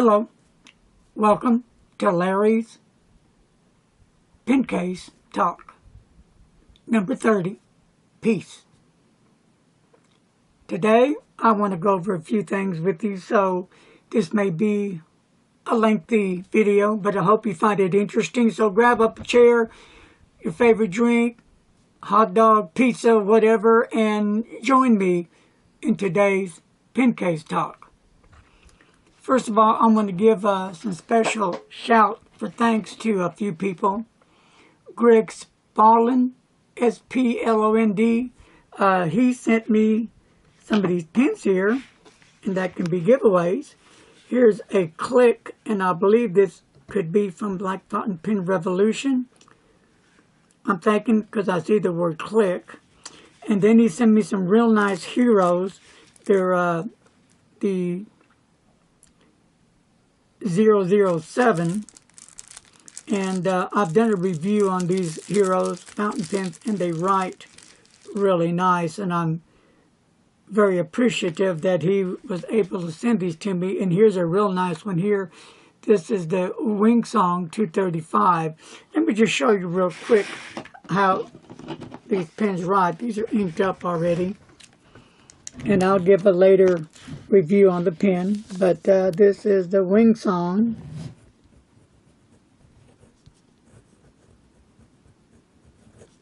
Hello, welcome to Larry's Pen Case Talk, number 30, Peace. Today, I want to go over a few things with you, so this may be a lengthy video, but I hope you find it interesting. So grab up a chair, your favorite drink, hot dog, pizza, whatever, and join me in today's Pen Case Talk. First of all, I'm going to give some special shout for thanks to a few people. Greg Spallon, S-P-L-O-N-D. He sent me some of these pens here, and that can be giveaways. Here's a click, and I believe this could be from Black Fountain Pen Revolution. I'm thinking because I see the word click. And then he sent me some real nice heroes. They're the 007, and I've done a review on these heroes fountain pens, and they write really nice, and I'm very appreciative that he was able to send these to me. And here's a real nice one here. This is the Wing Song 235. Let me just show you real quick how these pens write. These are inked up already, and I'll give a later review on the pen, but this is the Wing Song.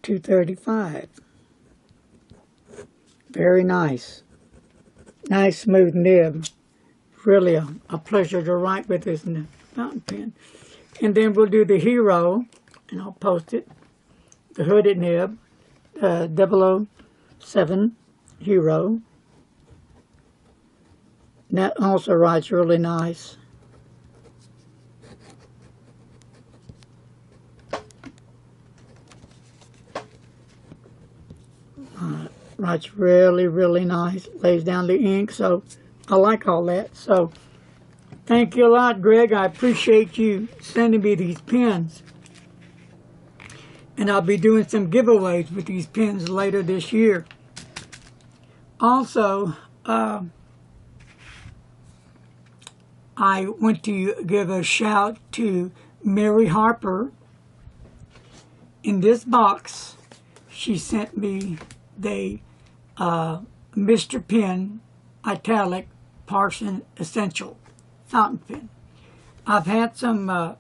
$2.35. Very nice. Nice smooth nib. Really a pleasure to write with this fountain pen. And then we'll do the Hero, and I'll post it. The hooded nib, 007 Hero. And that also writes really nice. Writes really, really nice. Lays down the ink, so I like all that. So thank you a lot, Greg. I appreciate you sending me these pens. And I'll be doing some giveaways with these pens later this year. Also, I want to give a shout to Mary Harper. In this box, she sent me the Mr. Pen Italic Parson Essential fountain pen. I've had some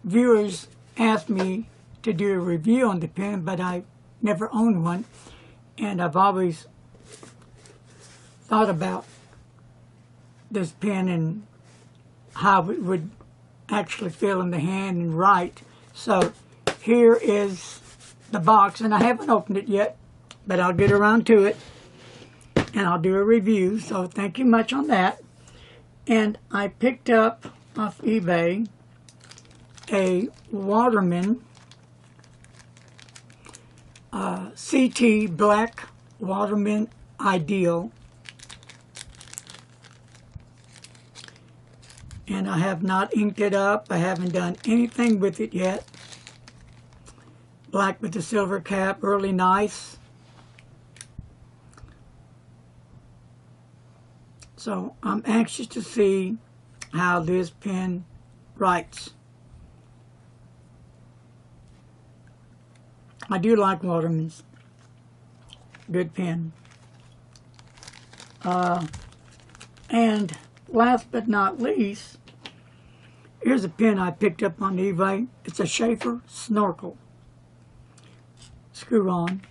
viewers ask me to do a review on the pen, but I never owned one, and I've always thought about this pen and how it would actually feel in the hand and write. So here is the box, and I haven't opened it yet, but I'll get around to it and I'll do a review. So thank you much on that. And I picked up off eBay a Waterman CT Black Waterman Ideal. And I have not inked it up. I haven't done anything with it yet. Black with the silver cap, really nice. So I'm anxious to see how this pen writes. I do like Watermans. Good pen. And last but not least, here's a pen I picked up on eBay. It's a Schaefer Snorkel. Screw on.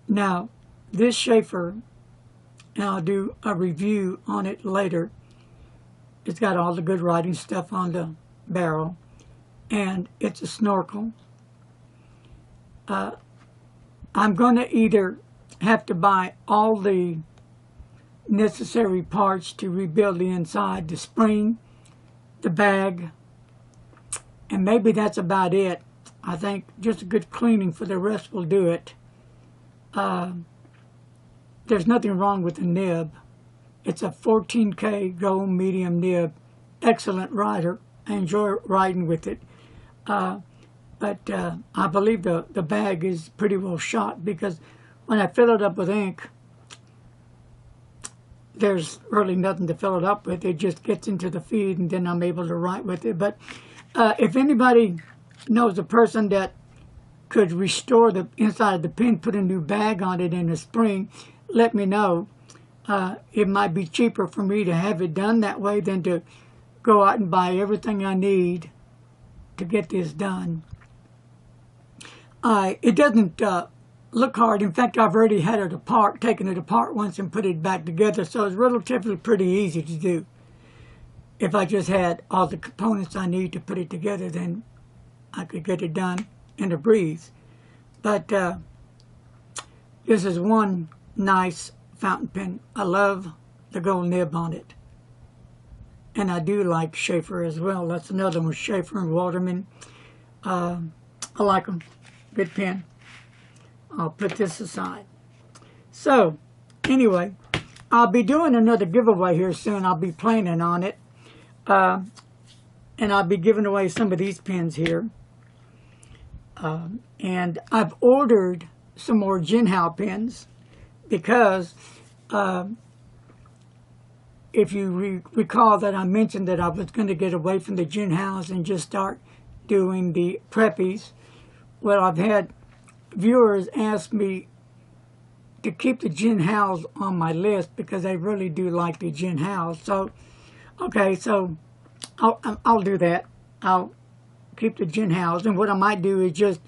Now, this Schaefer, and I'll do a review on it later. It's got all the good writing stuff on the barrel, and it's a snorkel. I'm going to either have to buy all the necessary parts to rebuild the inside, the spring, the bag, and maybe that's about it. I think just a good cleaning for the rest will do it. There's nothing wrong with the nib. It's a 14K gold medium nib. Excellent writer. I enjoy writing with it. But I believe the bag is pretty well shot, because when I fill it up with ink, there's really nothing to fill it up with. It just gets into the feed, and then I'm able to write with it. But if anybody knows a person that could restore the inside of the pen, put a new bag on it in the spring, let me know. It might be cheaper for me to have it done that way than to go out and buy everything I need to get this done. It doesn't look hard. In fact, I've already had it apart, taken it apart once and put it back together, so it's relatively pretty easy to do. If I just had all the components I need to put it together, then I could get it done in a breeze. But this is one nice fountain pen. I love the gold nib on it. And I do like Schaefer as well. That's another one, Schaefer and Waterman. I like them. Good pen. I'll put this aside. So, anyway, I'll be doing another giveaway here soon. I'll be planning on it. And I'll be giving away some of these pens here. And I've ordered some more Jinhao pens because if you recall that I mentioned that I was going to get away from the Jinhaos and just start doing the preppies. Well, I've had viewers ask me to keep the Jinhaos on my list because they really do like the Jinhaos. So, okay, so I'll do that. I'll keep the Jinhaos, and what I might do is just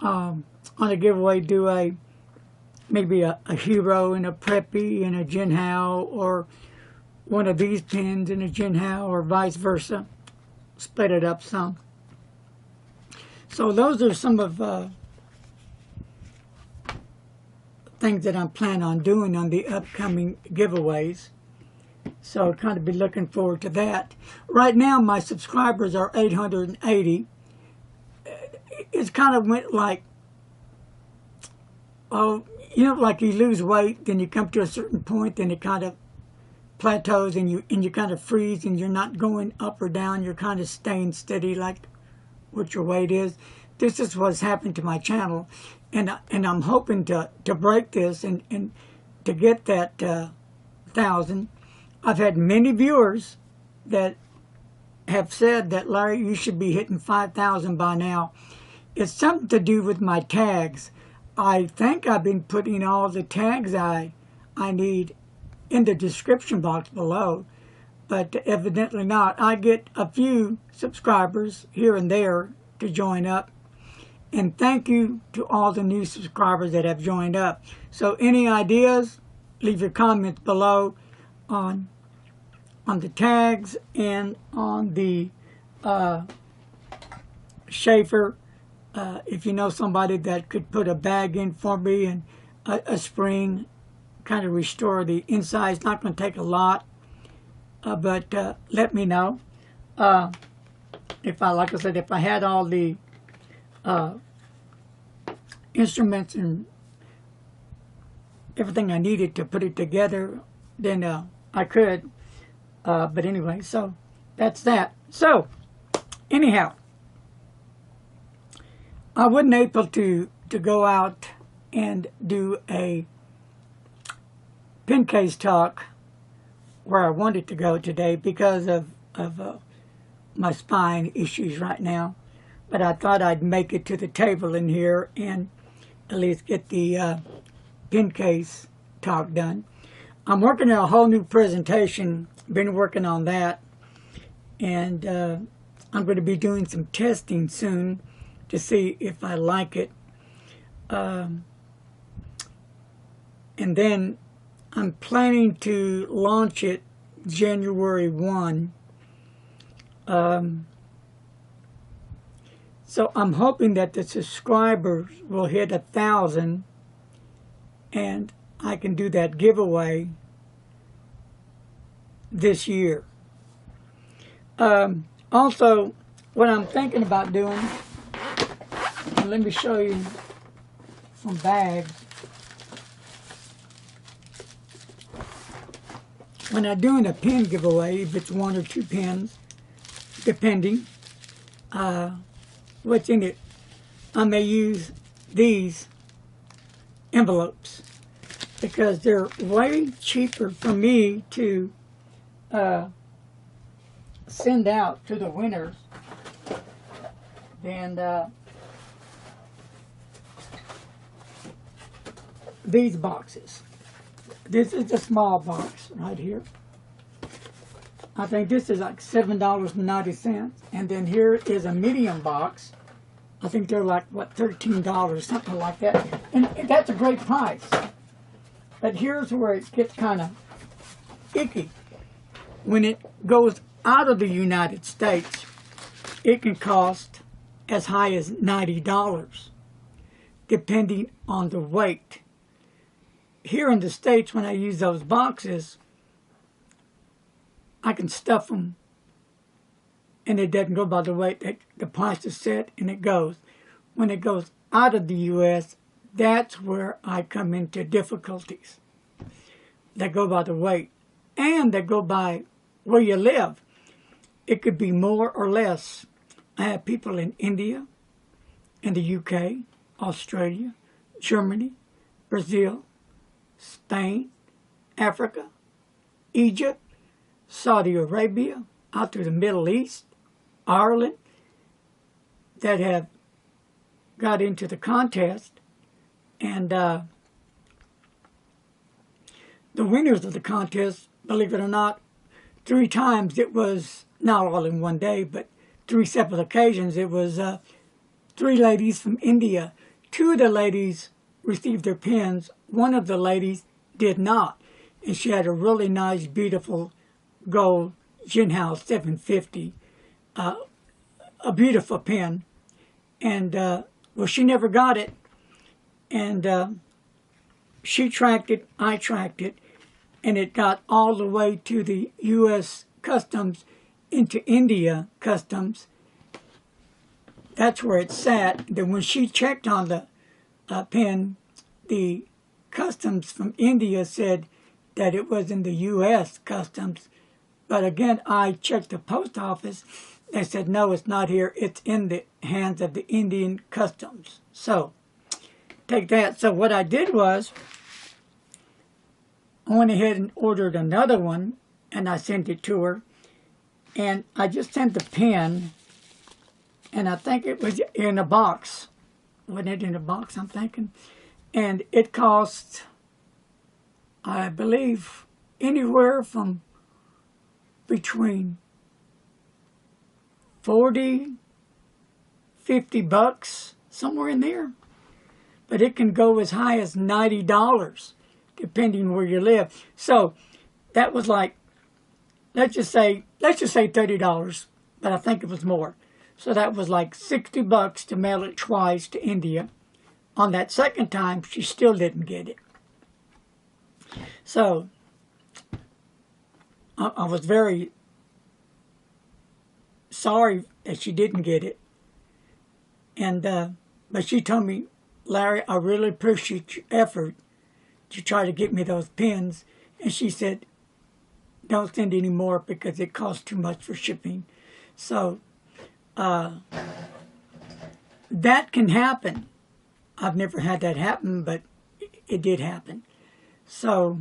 on a giveaway do maybe a Hero and a Preppy and a Jinhao, or one of these pens and a Jinhao, or vice versa. Split it up some. So those are some of things that I'm planning on doing on the upcoming giveaways. So kind of be looking forward to that. Right now my subscribers are 880. It's kind of went like, oh, you know, like you lose weight, then you come to a certain point, then it kind of plateaus and you kind of freeze, and you're not going up or down, you're kind of staying steady like what your weight is. This is what's happened to my channel, and I'm hoping to break this and to get that 1,000. I've had many viewers that have said that, Larry, you should be hitting 5,000 by now. It's something to do with my tags. I think I've been putting all the tags I need in the description box below, but evidently not. I get a few subscribers here and there to join up, and thank you to all the new subscribers that have joined up. So any ideas, leave your comments below on the tags and on the Schaefer. If you know somebody that could put a bag in for me and a spring, kind of restore the inside. It's not going to take a lot, but let me know. If I, like I said, if I had all the instruments and everything I needed to put it together, then I could. But anyway, so that's that. So, anyhow, I wasn't able to go out and do a pen case talk where I wanted to go today because of my spine issues right now. But I thought I'd make it to the table in here and at least get the pen case talk done. I'm working on a whole new presentation. Been working on that, and I'm going to be doing some testing soon to see if I like it. And then I'm planning to launch it January 1. So I'm hoping that the subscribers will hit 1,000 and I can do that giveaway this year. Also, what I'm thinking about doing, and let me show you some bags. When I'm doing a pen giveaway, if it's 1 or 2 pens, depending what's in it, I may use these envelopes. because they're way cheaper for me to send out to the winners than these boxes. This is the small box right here. I think this is like $7.90. And then here is a medium box. I think they're like, what, $13, something like that. And that's a great price. But here's where it gets kind of icky. When it goes out of the United States, it can cost as high as $90, depending on the weight. Here in the States, when I use those boxes, I can stuff them and it doesn't go by the weight. The price is set and it goes. When it goes out of the U.S., that's where I come into difficulties. They go by the weight and they go by where you live. It could be more or less. I have people in India, in the UK, Australia, Germany, Brazil, Spain, Africa, Egypt, Saudi Arabia, out to the Middle East, Ireland, that have got into the contest. And the winners of the contest, believe it or not, 3 times it was, not all in one day, but 3 separate occasions, it was 3 ladies from India. 2 of the ladies received their pins. 1 of the ladies did not. And she had a really nice, beautiful gold Jinhao 750, a beautiful pin. And, well, she never got it. And she tracked it, I tracked it, and it got all the way to the U.S. Customs, into India Customs. That's where it sat. Then when she checked on the pin, the Customs from India said that it was in the U.S. Customs. But again, I checked the post office. They said, no, it's not here. It's in the hands of the Indian Customs. So, take that. So what I did was, I went ahead and ordered another one, and I sent it to her. And I just sent the pin, and I think it was in a box. Wasn't it in a box, I'm thinking? And it cost, I believe, anywhere from between 40, 50 bucks, somewhere in there. But it can go as high as $90, depending where you live. So that was like, let's just say $30, but I think it was more. So that was like 60 bucks to mail it twice to India. On that second time, she still didn't get it. So I was very sorry that she didn't get it. And but she told me, Larry, I really appreciate your effort to try to get me those pins. And she said, don't send any more because it costs too much for shipping. So that can happen. I've never had that happen, but it did happen. So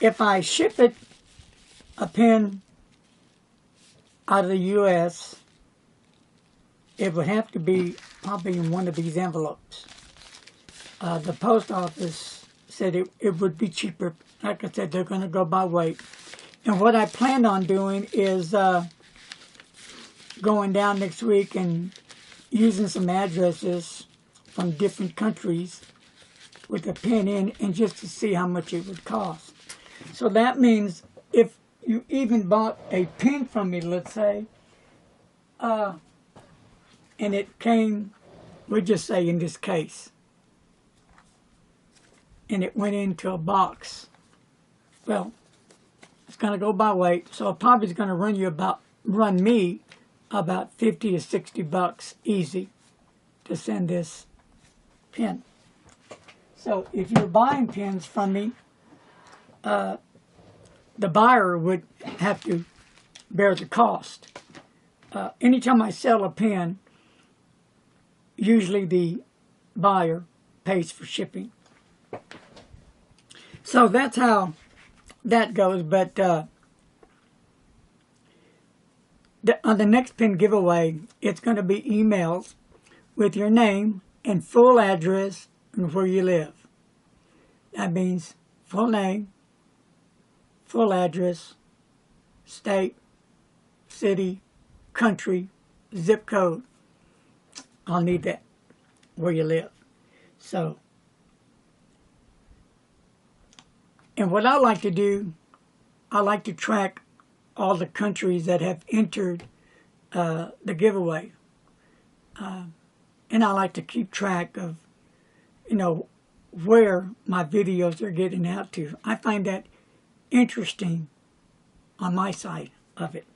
if I ship it, a pin out of the U.S., it would have to be probably in one of these envelopes. The post office said it would be cheaper. Like I said, they're going to go by weight. And what I plan on doing is going down next week and using some addresses from different countries with a pin in, and just to see how much it would cost. So that means if you even bought a pin from me, let's say, and it came, we'll just say in this case, and it went into a box, well, it's going to go by weight, so it probably is going to run me about 50 to 60 bucks easy to send this pin. So if you're buying pins from me, the buyer would have to bear the cost. Anytime I sell a pin, usually the buyer pays for shipping. So that's how that goes. But on the next pin giveaway, it's going to be emails with your name and full address and where you live. That means full name, full address, state, city, country, zip code. I'll need that, where you live. So, and what I like to do, I like to track all the countries that have entered the giveaway. And I like to keep track of, where my videos are getting out to. I find that interesting on my side of it.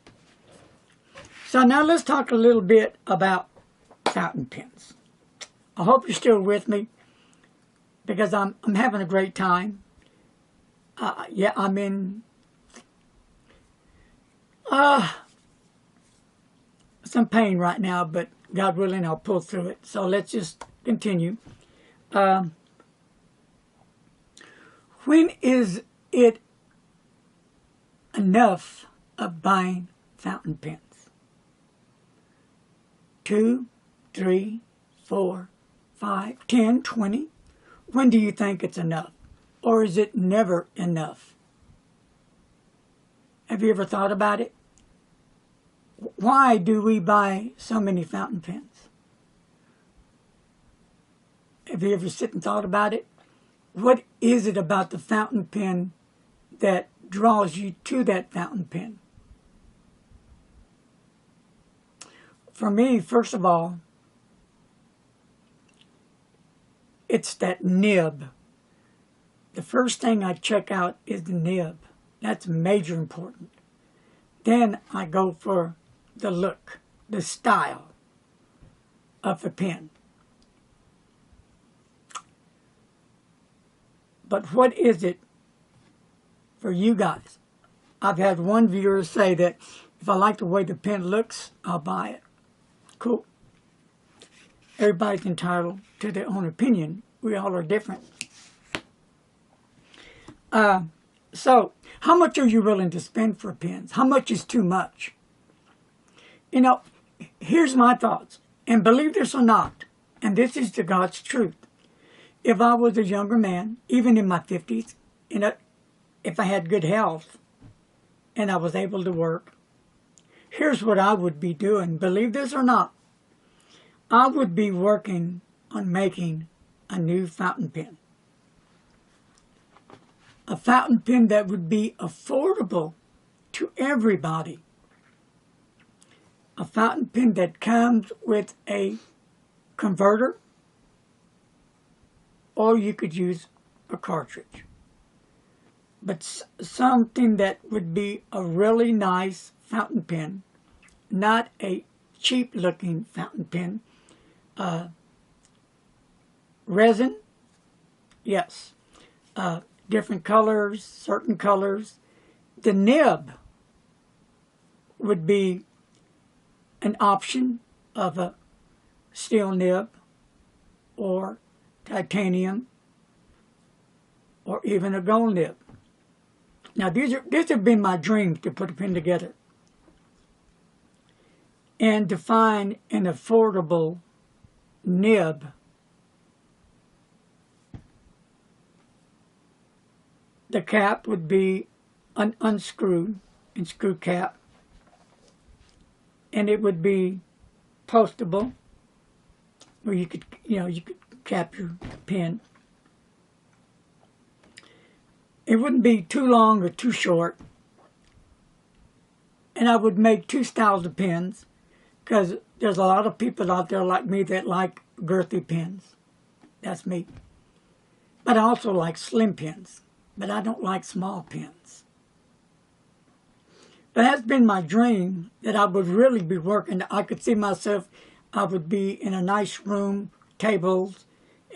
So now let's talk a little bit about fountain pens. I hope you're still with me because I'm having a great time. Yeah, I'm in some pain right now, but God willing, I'll pull through it. So let's just continue. When is it enough of buying fountain pens? 2, 3, 4, 5, 10, 20? When do you think it's enough? Or is it never enough? Have you ever thought about it? Why do we buy so many fountain pens? Have you ever sit and thought about it? What is it about the fountain pen that draws you to that fountain pen? For me, first of all, it's that nib. The first thing I check out is the nib. That's major important. Then I go for the look, the style of the pen. But what is it for you guys? I've had one viewer say that if I like the way the pen looks, I'll buy it. Cool. Everybody's entitled to their own opinion. We all are different. So, how much are you willing to spend for pens? How much is too much? Here's my thoughts. And believe this or not, and this is the God's truth. If I was a younger man, even in my 50s, if I had good health and I was able to work, here's what I would be doing. Believe this or not, I would be working on making a new fountain pen. A fountain pen that would be affordable to everybody. A fountain pen that comes with a converter, or you could use a cartridge. But something that would be a really nice fountain pen, not a cheap-looking fountain pen. Resin, yes. Different colors, certain colors. The nib would be an option of a steel nib or titanium or even a gold nib. Now these have been my dreams to put a pen together and to find an affordable nib the cap would be unscrewed and screw cap, and it would be postable where you could cap your pen. It wouldn't be too long or too short. And I would make two styles of pens because there's a lot of people out there like me that like girthy pens. That's me. But I also like slim pens. But I don't like small pens. But that's been my dream, that I would really be working. I could see myself, I would be in a nice room, tables,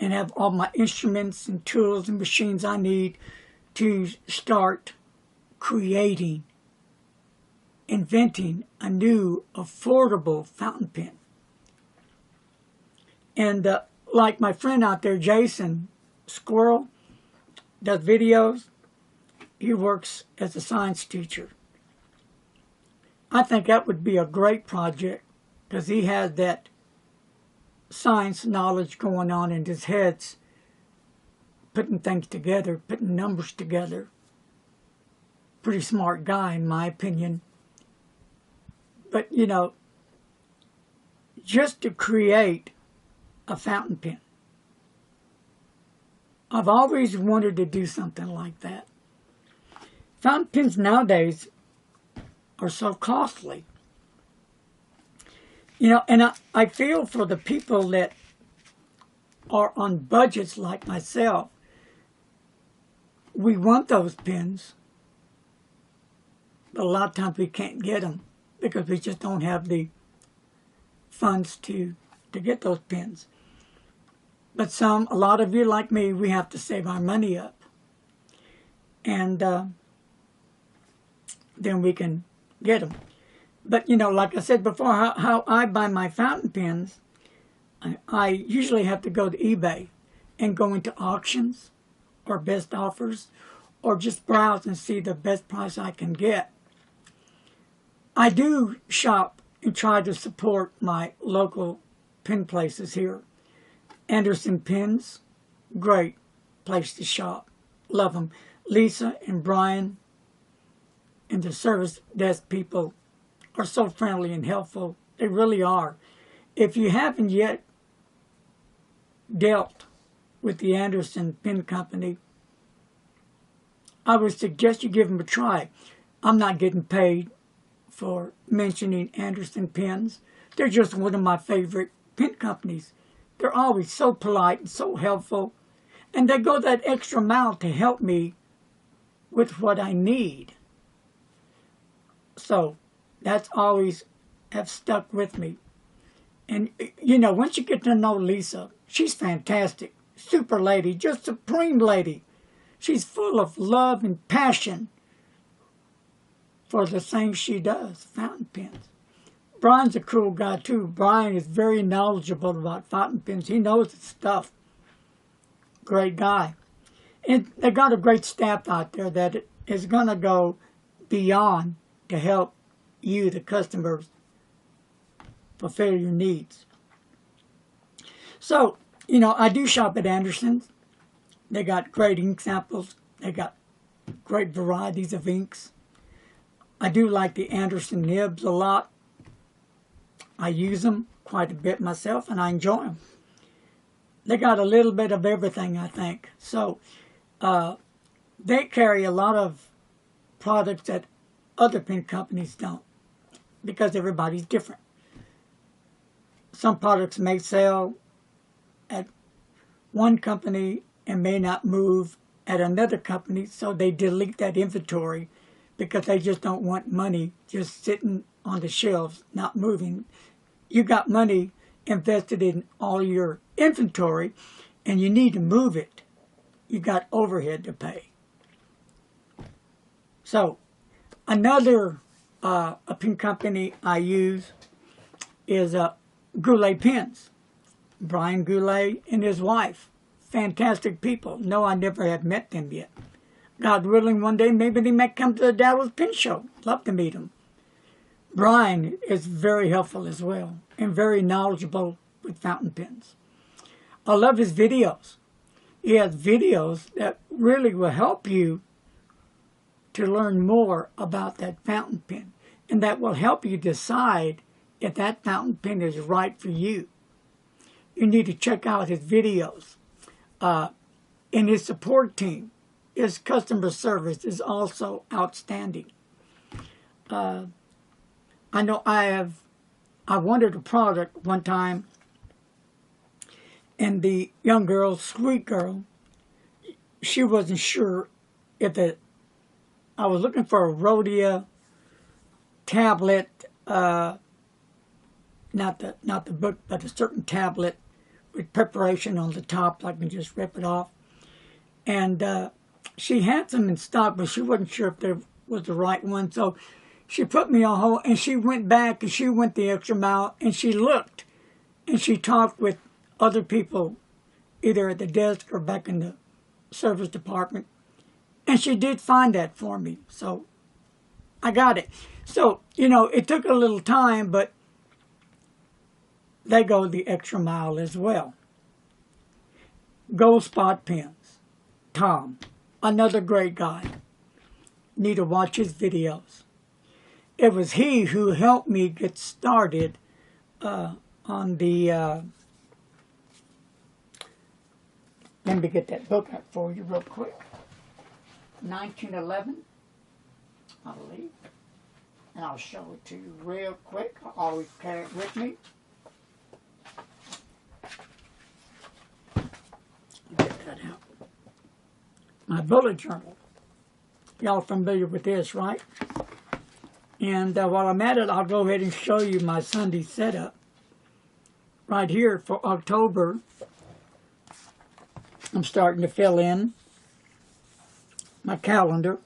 and have all my instruments and tools and machines I need to start creating, inventing a new affordable fountain pen. And like my friend out there, Jason Squirrel, does videos. He works as a science teacher. I think that would be a great project because he has that science knowledge going on in his head, putting things together, putting numbers together. Pretty smart guy, in my opinion. But, you know, just to create a fountain pen, I've always wanted to do something like that. Fountain pens nowadays are so costly. You know, and I feel for the people that are on budgets like myself. We want those pens, but a lot of times we can't get them because we just don't have the funds to get those pens. But a lot of you like me, we have to save our money up. And then we can get them. But, you know, like I said before, how I buy my fountain pens, I usually have to go to eBay and go into auctions or best offers or just browse and see the best price I can get. I do shop and try to support my local pen places here. Anderson Pens, great place to shop. Love them. Lisa and Brian and the service desk people are so friendly and helpful. They really are. If you haven't yet dealt with the Anderson Pen Company, I would suggest you give them a try. I'm not getting paid for mentioning Anderson Pens. They're just one of my favorite pen companies. They're always so polite and so helpful. And they go that extra mile to help me with what I need. So that's always have stuck with me. And, you know, once you get to know Lisa, she's fantastic. Super lady, just supreme lady. She's full of love and passion for the things she does, fountain pens. Brian's a cool guy, too. Brian is very knowledgeable about fountain pens. He knows his stuff. Great guy. And they got a great staff out there that is going to go beyond to help you, the customers, fulfill your needs. So, you know, I do shop at Anderson's. They got great ink samples. They got great varieties of inks. I do like the Anderson nibs a lot. I use them quite a bit myself, and I enjoy them. They got a little bit of everything, I think. So they carry a lot of products that other pen companies don't, because everybody's different. Some products may sell at one company and may not move at another company, so they delete that inventory because they just don't want money just sitting on the shelves, not moving. You got money invested in all your inventory, and you need to move it. You got overhead to pay. So, another a pen company I use is Goulet Pens. Brian Goulet and his wife. Fantastic people. No, I never have met them yet. God willing, one day maybe they might come to the Dallas Pen Show. Love to meet them. Brian is very helpful as well and very knowledgeable with fountain pens. I love his videos. He has videos that really will help you to learn more about that fountain pen, and that will help you decide if that fountain pen is right for you. You need to check out his videos. And his support team, his customer service is also outstanding. I know I wanted a product one time, and the young girl, sweet girl, she wasn't sure if I was looking for a Rhodia tablet, not the book, but a certain tablet with preparation on the top, so I can just rip it off. And she had some in stock, but she wasn't sure if there was the right one. So she put me on hold, and she went back, and she went the extra mile, and she looked, and she talked with other people, either at the desk or back in the service department. And she did find that for me. So I got it. So, you know, it took a little time, but they go the extra mile as well. Gold Spot Pens. Tom, another great guy. Need to watch his videos. It was he who helped me get started on the... let me get that book out for you real quick. 1911, I believe. And I'll show it to you real quick. I always carry it with me. Get that out. My bullet journal. Y'all familiar with this, right? And while I'm at it, I'll go ahead and show you my Sunday setup. Right here for October, I'm starting to fill in my calendar.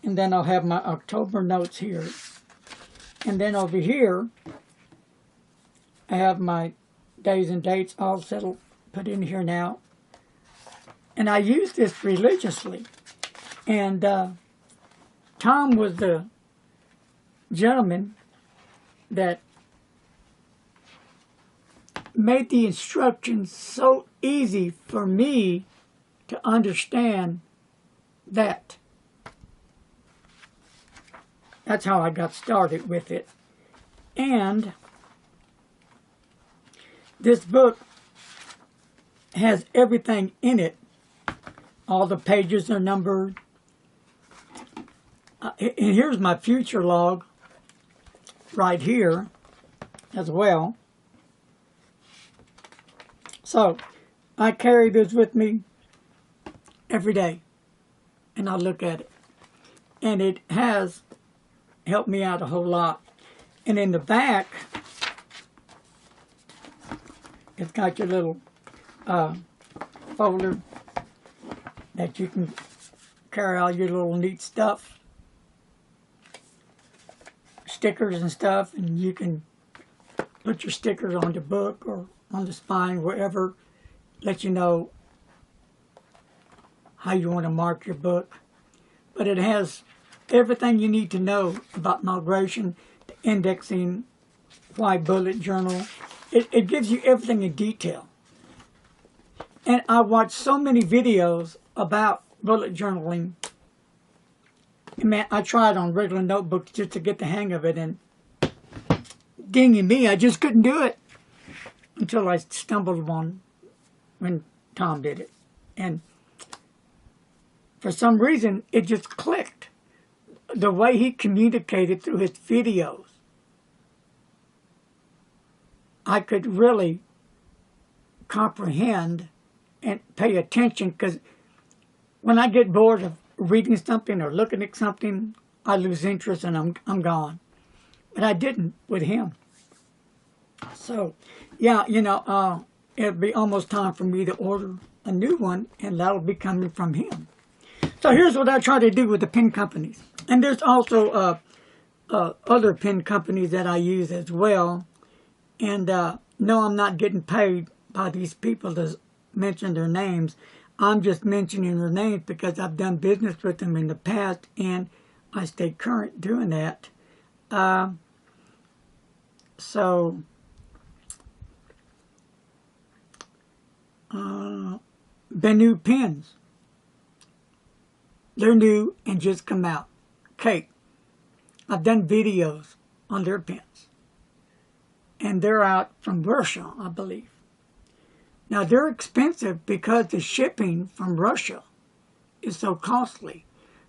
And then I'll have my October notes here. And then over here, I have my days and dates all settled, put in here now. And I use this religiously. And Tom was the gentleman that made the instructions so easy for me to understand that. That's how I got started with it. And this book has everything in it. All the pages are numbered. And here's my future log right here as well. So I carry this with me every day, and I look at it. And it has helped me out a whole lot. And in the back, it's got your little folder that you can carry all your little neat stuff, stickers and stuff, and you can put your stickers on the book or on the spine, wherever, let you know how you want to mark your book. But it has everything you need to know about migration, the indexing, why bullet journal. It gives you everything in detail. And I watched so many videos about bullet journaling. And man, I tried on regular notebooks just to get the hang of it, and dinging me, I just couldn't do it until I stumbled upon when Tom did it. And for some reason, it just clicked. The way he communicated through his videos, I could really comprehend and pay attention, because when I get bored of reading something or looking at something, I lose interest and I'm gone. But I didn't with him. So, yeah, you know, it'll be almost time for me to order a new one, and that'll be coming from him. So here's what I try to do with the pen companies. And there's also other pen companies that I use as well. And no, I'm not getting paid by these people to mention their names. I'm just mentioning their names because I've done business with them in the past, and I stay current doing that. So, Benu pens. They're new and just come out. Kate. I've done videos on their pens. And they're out from Russia, I believe. Now, they're expensive because the shipping from Russia is so costly.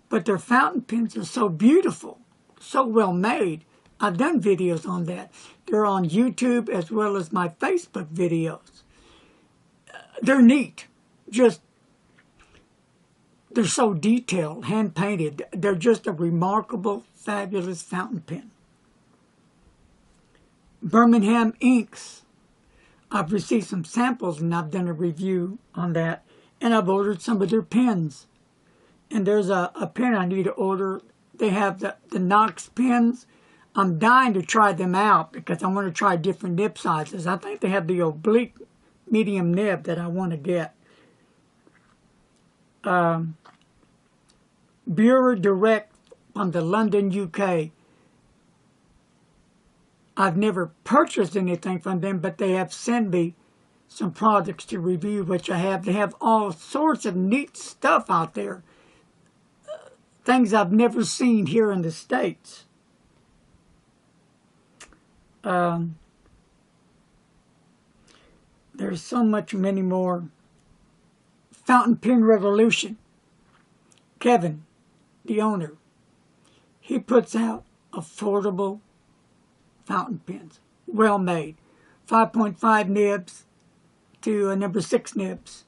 But their fountain pens are so beautiful, so well made. I've done videos on that. They're on YouTube as well as my Facebook videos. They're neat. Just, they're so detailed, hand-painted. They're just a remarkable, fabulous fountain pen. Birmingham inks. I've received some samples and I've done a review on that. And I've ordered some of their pens. And there's a pen I need to order. They have the Knox pens. I'm dying to try them out because I want to try different nib sizes. I think they have the oblique medium nib that I want to get. Bureau Direct from the London, UK. I've never purchased anything from them, but they have sent me some products to review, which I have. They have all sorts of neat stuff out there. Things I've never seen here in the States. There's so much many more. Fountain Pen Revolution. Kevin, the owner, he puts out affordable fountain pens, well made, 5.5 nibs to a number 6 nibs,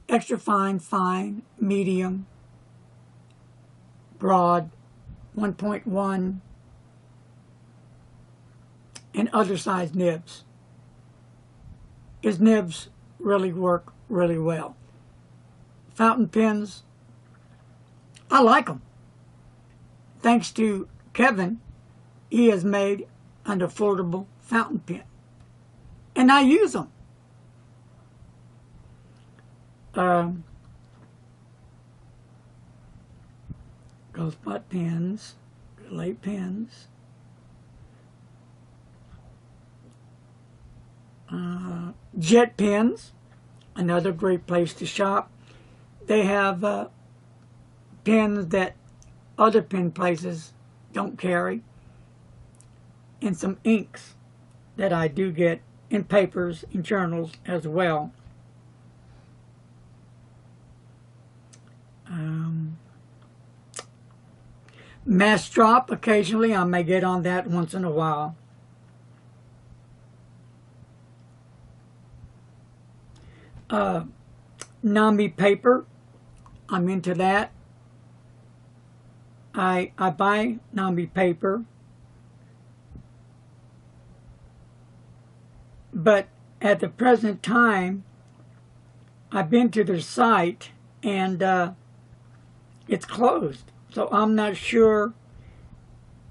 extra fine, fine, medium, broad, 1.1, and other size nibs. His nibs really work really well. Fountain pens, I like them. Thanks to Kevin, he has made an affordable fountain pen. And I use them. Gold spot pens, light pens. Jet pens, another great place to shop. They have pens that other pen places don't carry, and some inks that I do get in papers and journals as well. Mass drop, occasionally I may get on that once in a while. Nami paper, I'm into that. I buy Nami paper, but at the present time, I've been to their site and it's closed. So I'm not sure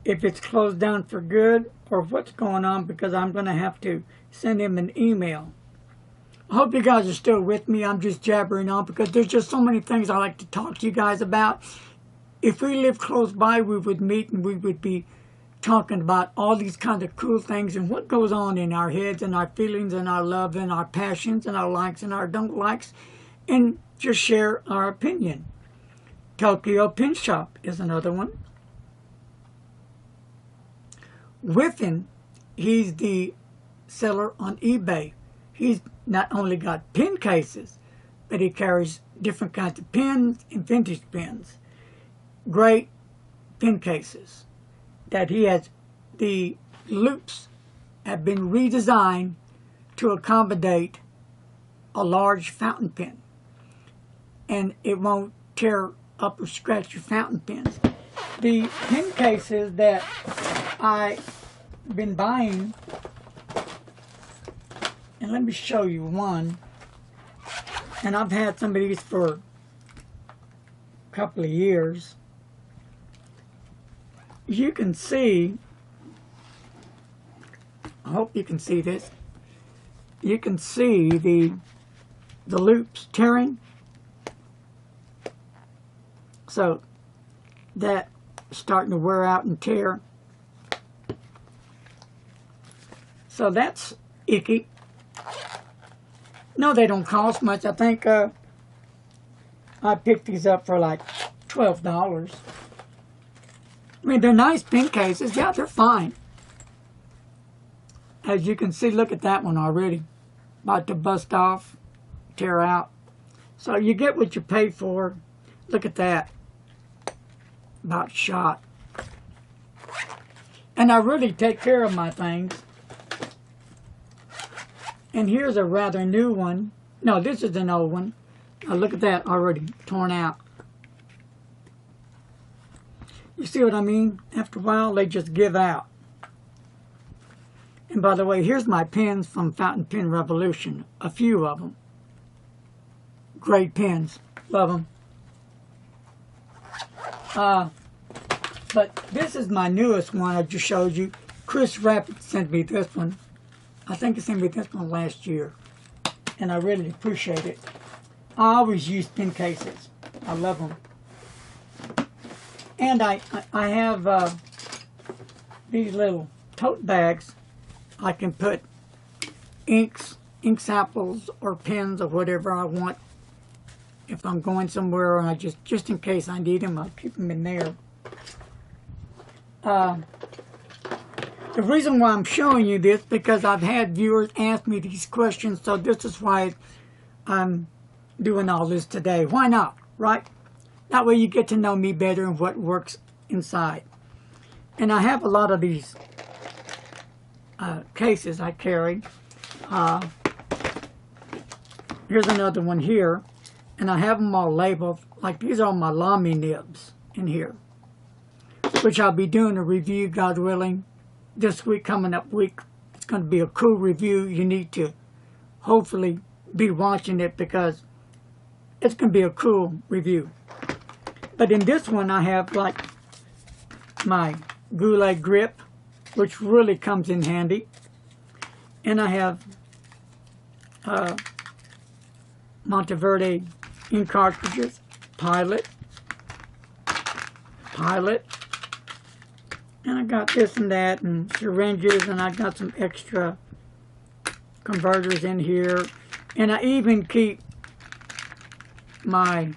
if it's closed down for good or what's going on, because I'm going to have to send him an email. I hope you guys are still with me. I'm just jabbering on because there's just so many things I like to talk to you guys about. If we lived close by, we would meet and we would be talking about all these kind of cool things and what goes on in our heads and our feelings and our love and our passions and our likes and our don't likes, and just share our opinion. Tokyo Pen Shop is another one. Whiffin, he's the seller on eBay. He's not only got pen cases, but he carries different kinds of pens and vintage pens. Great pen cases that he has. The loops have been redesigned to accommodate a large fountain pen, and it won't tear up or scratch your fountain pens. The pen cases that I've been buying, and let me show you one, and I've had some of these for a couple of years. You can see, I hope you can see this, you can see the loops tearing. So that's starting to wear out and tear. So that's icky. No, they don't cost much. I think I picked these up for like $12. I mean, they're nice pen cases. Yeah, they're fine. As you can see, look at that one already. About to bust off, tear out. So you get what you pay for. Look at that. About shot. And I really take care of my things. And here's a rather new one. No, this is an old one. Now look at that, already torn out. You see what I mean? After a while, they just give out. And by the way, here's my pens from Fountain Pen Revolution. A few of them. Great pens. Love them. But this is my newest one I just showed you. Chris Rapid sent me this one. I think he sent me this one last year. And I really appreciate it. I always use pen cases. I love them. And I have these little tote bags. I can put ink samples or pens or whatever I want. If I'm going somewhere and I just in case I need them, I'll keep them in there. The reason why I'm showing you this, because I've had viewers ask me these questions, so this is why I'm doing all this today. Why not, right? That way you get to know me better and what works inside. And I have a lot of these cases I carry. Here's another one here, and I have them all labeled. Like these are my Lamy nibs in here, which I'll be doing a review, God willing, this week, coming up week. It's going to be a cool review. You need to hopefully be watching it because it's going to be a cool review. But in this one, I have like my Goulet grip, which really comes in handy. And I have Monteverde ink cartridges, Pilot, and I got this and that, and syringes, and I got some extra converters in here. And I even keep my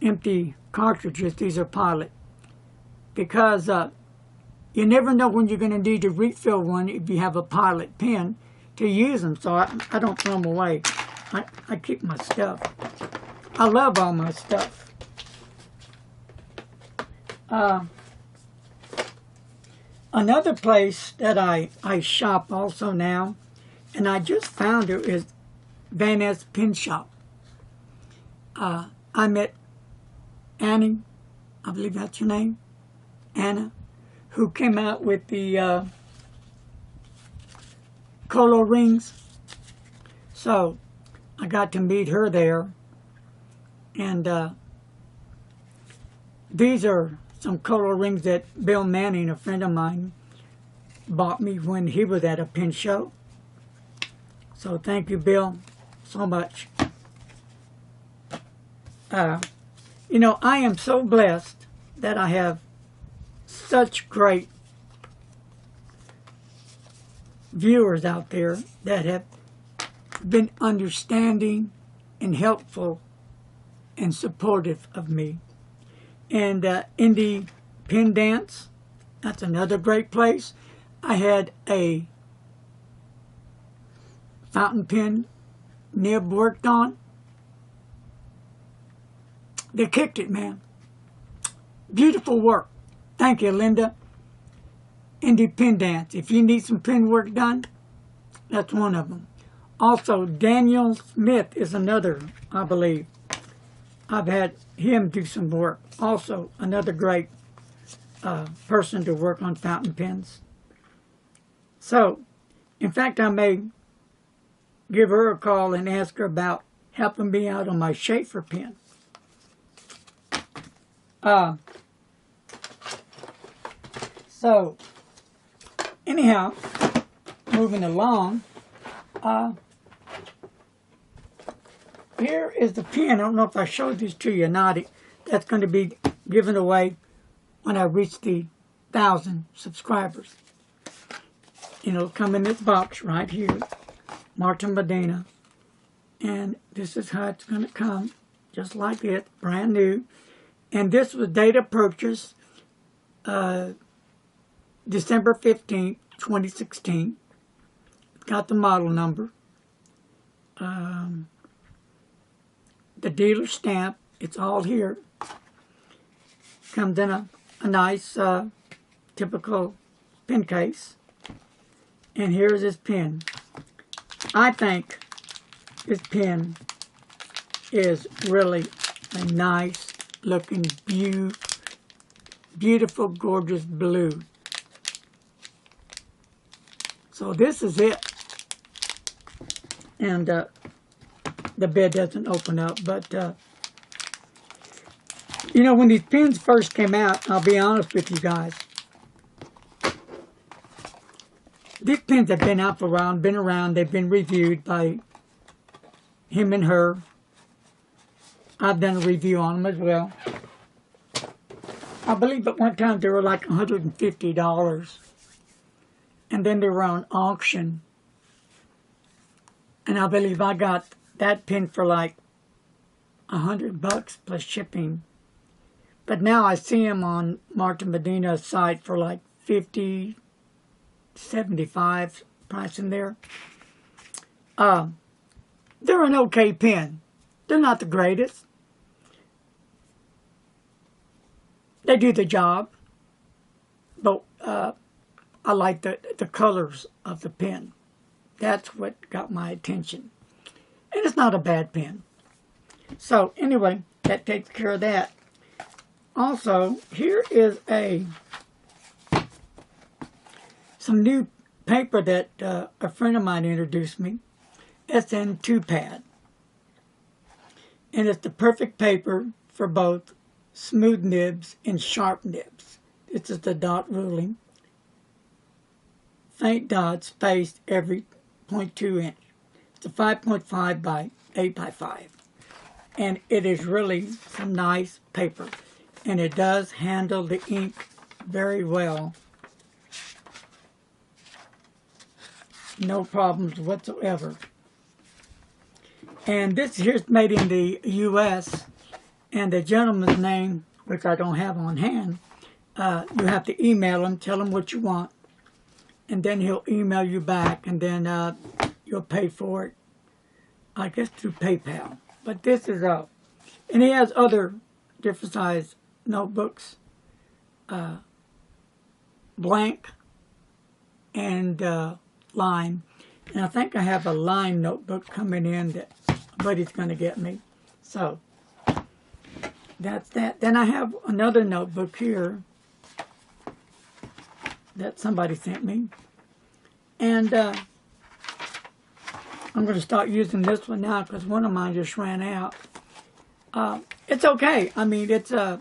empty cartridges. These are Pilot. Because you never know when you're going to need to refill one if you have a Pilot pen to use them. So I don't throw them away. I keep my stuff. I love all my stuff. Another place that I shop also now, and I just found it, is Van Ness Pen Shop. I met Annie, I believe that's her name, Anna, who came out with the Colo rings. So I got to meet her there, and these are some Colo rings that Bill Manning, a friend of mine, bought me when he was at a pen show. So thank you, Bill, so much. You know, I am so blessed that I have such great viewers out there that have been understanding and helpful and supportive of me. And Indie Pen Dance, that's another great place. I had a fountain pen nib worked on. They kicked it, man. Beautiful work. Thank you, Linda. Indie Pen Dance. If you need some pen work done, that's one of them. Also, Daniel Smith is another, I believe. I've had him do some work. Also, another great person to work on fountain pens. So, in fact, I may give her a call and ask her about helping me out on my Schaefer pen. So, anyhow, moving along, here is the pen. I don't know if I showed this to you or not. That's going to be given away when I reach the 1,000 subscribers. And it'll come in this box right here, Martin Medina. And this is how it's going to come, just like this, brand new. And this was date of purchase, December 15th, 2016. It's got the model number. The dealer stamp, it's all here. Comes in a nice, typical pen case. And here's this pen. I think this pen is really a nice looking, beautiful, gorgeous blue. So this is it. And the bed doesn't open up, but you know, when these pens first came out, I'll be honest with you guys, these pens have been out for a while, been around, they've been reviewed by him and her, I've done a review on them as well. I believe at one time they were like $150. And then they were on auction. And I believe I got that pen for like $100 plus shipping. But now I see them on Martin Medina's site for like 50, 75 price in there. They're an okay pen. They're not the greatest. They do the job. But I like the colors of the pen. That's what got my attention. And it's not a bad pen. So anyway, that takes care of that. Also, here is some new paper that a friend of mine introduced me. SN2 pad. And it's the perfect paper for both smooth nibs and sharp nibs. This is the dot ruling. Faint dots spaced every 0.2 inch. It's a 5.5 by 8 by 5. And it is really some nice paper. And it does handle the ink very well. No problems whatsoever. And this here's made in the U.S. And the gentleman's name, which I don't have on hand, you have to email him, tell him what you want. And then he'll email you back, and then you'll pay for it, I guess through PayPal. But this is and he has other different size notebooks, blank and line. And I think I have a line notebook coming in that a buddy's going to get me. So that's that. Then I have another notebook here that somebody sent me. And I'm going to start using this one now because one of mine just ran out. It's okay. I mean, it's a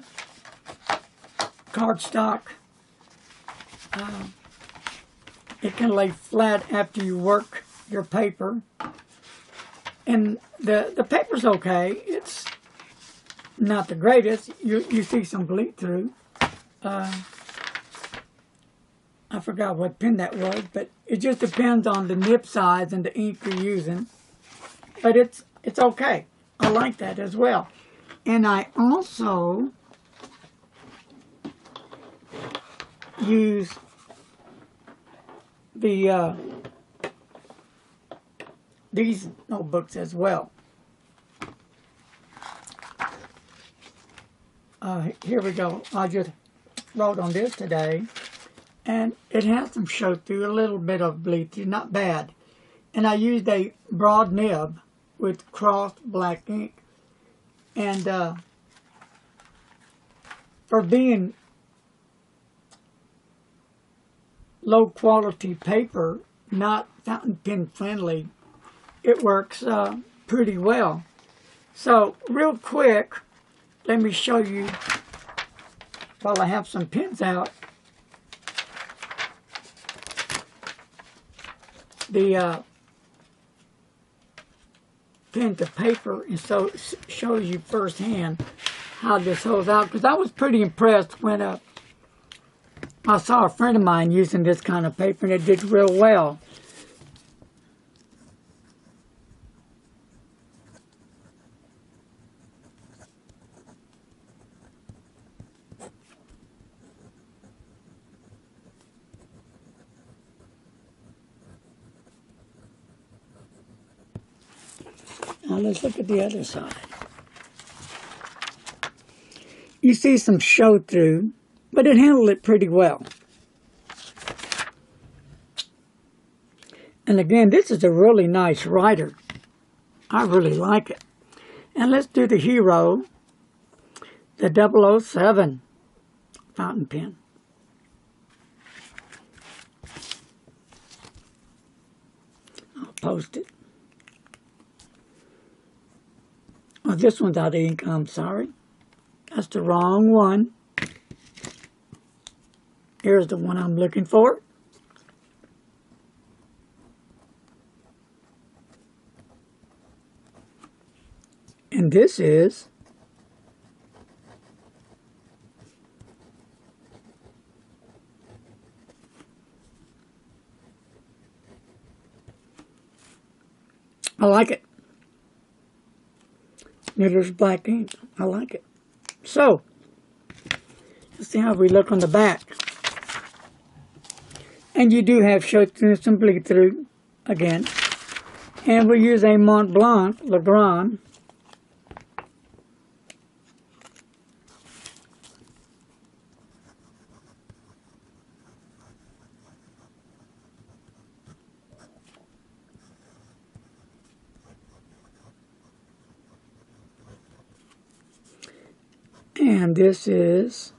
cardstock. It can lay flat after you work your paper. And the paper's okay. It's not the greatest. You see some bleed through. I forgot what pen that was, but it just depends on the nib size and the ink you're using. But it's okay. I like that as well. And I also use these notebooks as well. Here we go. I just wrote on this today. And it has some show through, a little bit of bleed through, not bad. And I used a broad nib with crossed black ink. And for being low quality paper, not fountain pen friendly, it works pretty well. So real quick, let me show you while I have some pens out. The pen to paper, and so shows you firsthand how this holds out. Because I was pretty impressed when I saw a friend of mine using this kind of paper, and it did real well. Now let's look at the other side. You see some show through, but it handled it pretty well. And again, this is a really nice writer. I really like it. And let's do the hero, the 007 fountain pen. I'll post it. Oh, this one's out of ink, I'm sorry. That's the wrong one. Here's the one I'm looking for. And this is I like it. Knitter's black ink. I like it. So, let's see how we look on the back. And you do have show through some bleed through again. And we use a Mont Blanc Legrand. And this is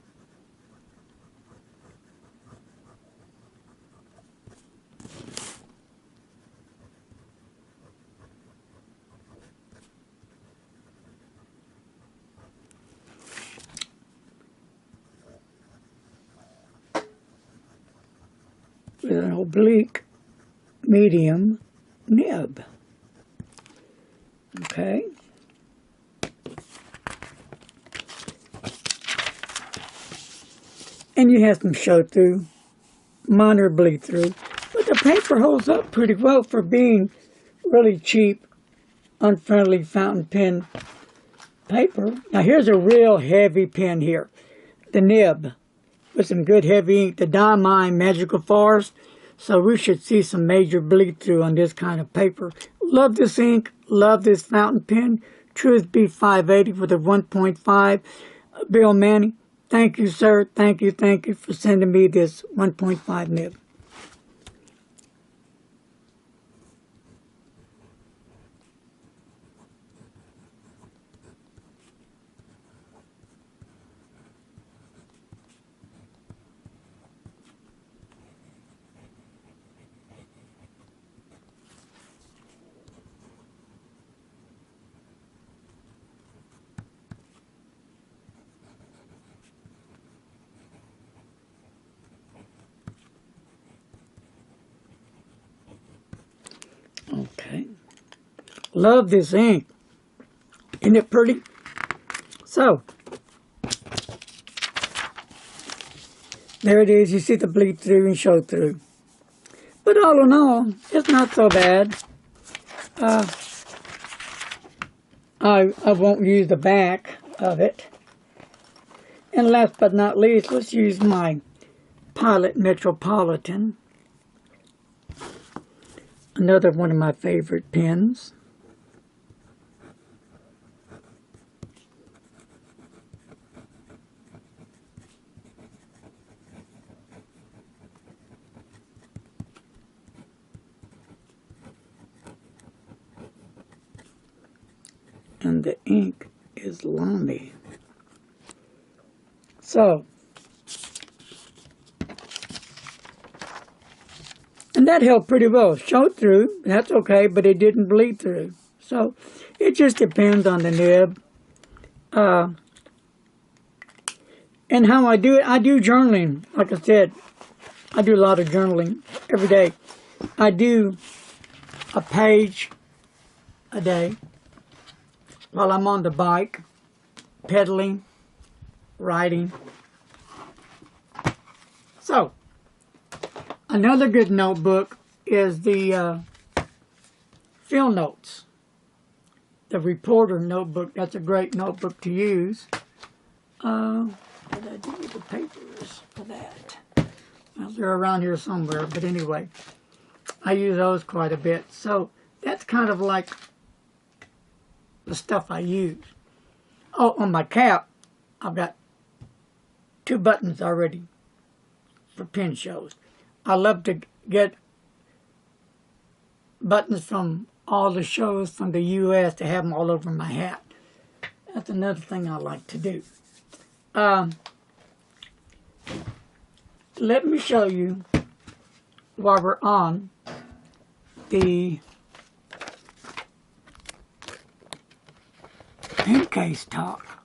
with an oblique medium nib. Okay. And you have some show through, minor bleed through, but the paper holds up pretty well for being really cheap, unfriendly fountain pen paper. Now here's a real heavy pen here, the nib, with some good heavy ink, the Diamine Magical Forest. So we should see some major bleed through on this kind of paper. Love this ink, love this fountain pen. Truth Be 580 with a 1.5. Bill Manning, thank you, sir. Thank you for sending me this 1.5 nib. Okay. Love this ink. Isn't it pretty? So, there it is. You see the bleed through and show through. But all in all, it's not so bad. I won't use the back of it. And last but not least, let's use my Pilot Metropolitan. Another one of my favorite pens. And the ink is Lamy. So, and that held pretty well. Showed through, that's okay, but it didn't bleed through. So, it just depends on the nib. And how I do it, I do journaling. Like I said, I do a lot of journaling every day. I do a page a day while I'm on the bike, pedaling, riding. So, another good notebook is the field notes. The reporter notebook, that's a great notebook to use. What did I do with the papers for that? Well, they're around here somewhere, but anyway, I use those quite a bit. So, that's kind of like the stuff I use. Oh, on my cap, I've got 2 buttons already for pen shows. I love to get buttons from all the shows from the U.S. to have them all over my hat. That's another thing I like to do. Let me show you, while we're on the pen case talk,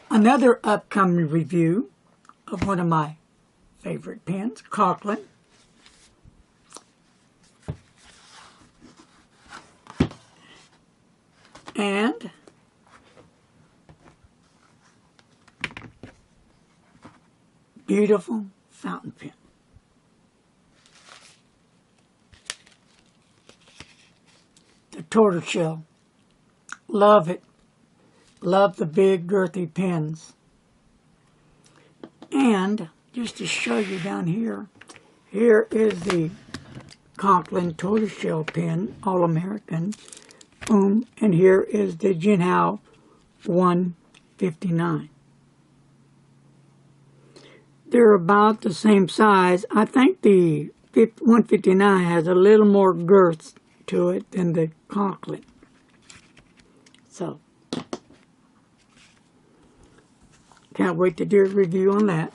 another upcoming review of one of my favorite pens, Conklin. And beautiful fountain pen. tortoiseshell. Love it. Love the big girthy pins. And just to show you down here, here is the Conklin tortoiseshell pin, All-American. Boom. And here is the Jinhao 159. They're about the same size. I think the 159 has a little more girth to it than the Conklin. So, can't wait to do a review on that.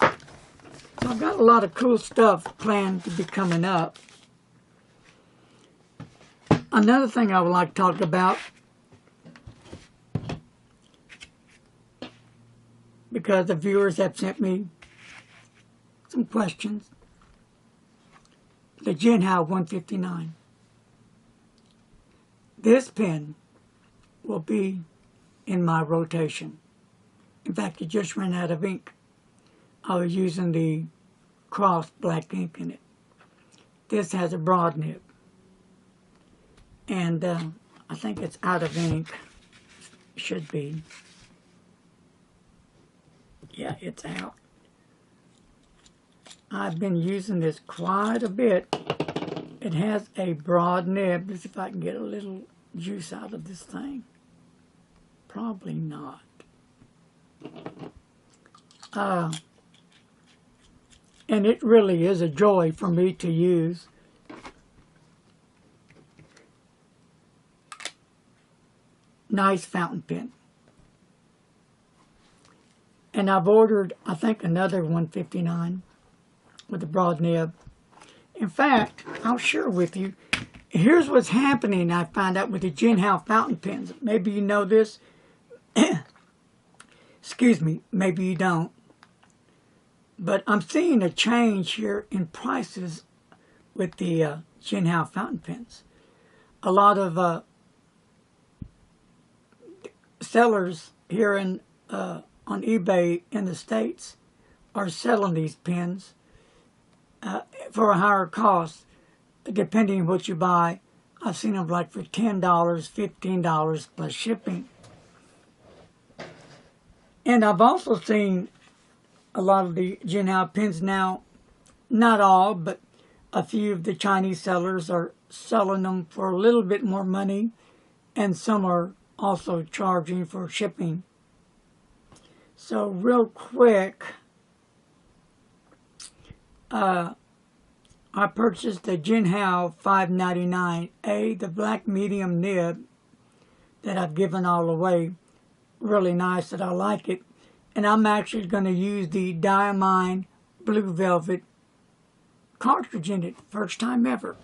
So I've got a lot of cool stuff planned to be coming up. Another thing I would like to talk about, because the viewers have sent me some questions. The Jinhao 159. This pen will be in my rotation. In fact, it just ran out of ink. I was using the cross black ink in it. This has a broad nib. And I think it's out of ink. Should be. Yeah, it's out. I've been using this quite a bit. It has a broad nib. Let's see if I can get a little juice out of this thing. Probably not. And it really is a joy for me to use. Nice fountain pen. And I've ordered, I think, another 159 with a broad nib. In fact, I'll share with you. Here's what's happening, I found out with the Jinhao fountain pens. Maybe you know this. Excuse me, maybe you don't. But I'm seeing a change here in prices with the Jinhao fountain pens. A lot of sellers here on eBay in the States are selling these pens for a higher cost, depending on what you buy. I've seen them like for $10, $15 plus shipping. And I've also seen a lot of the Jinhao pens now, not all, but a few of the Chinese sellers are selling them for a little bit more money, and some are also charging for shipping. So real quick, I purchased the Jinhao 599A, the black medium nib that I've given all away. Really nice, that I like it. And I'm actually going to use the Diamine Blue Velvet cartridge in it. First time ever.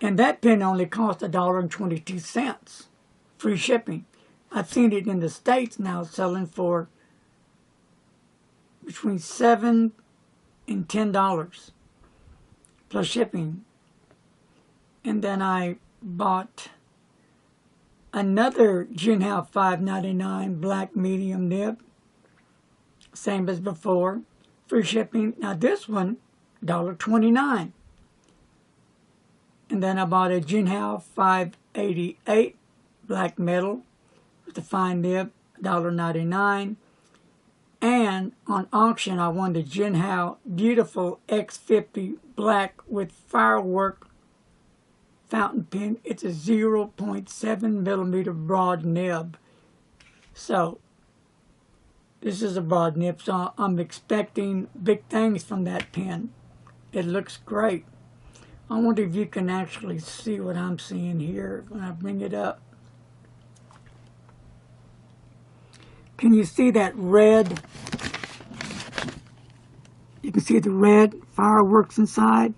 And that pen only cost $1.22. Free shipping. I've seen it in the States now selling for between $7 and $10 plus shipping. And then I bought another Jinhao 599 black medium nib, same as before, free shipping. Now this one, $1.29. And then I bought a Jinhao 588 black metal with a fine nib, $1.99. And on auction, I won the Jinhao Beautiful X50 black with firework fountain pen. It's a 0.7 millimeter broad nib. So this is a broad nib, so I'm expecting big things from that pen. It looks great. I wonder if you can actually see what I'm seeing here when I bring it up. Can you see that red? You can see the red fireworks inside.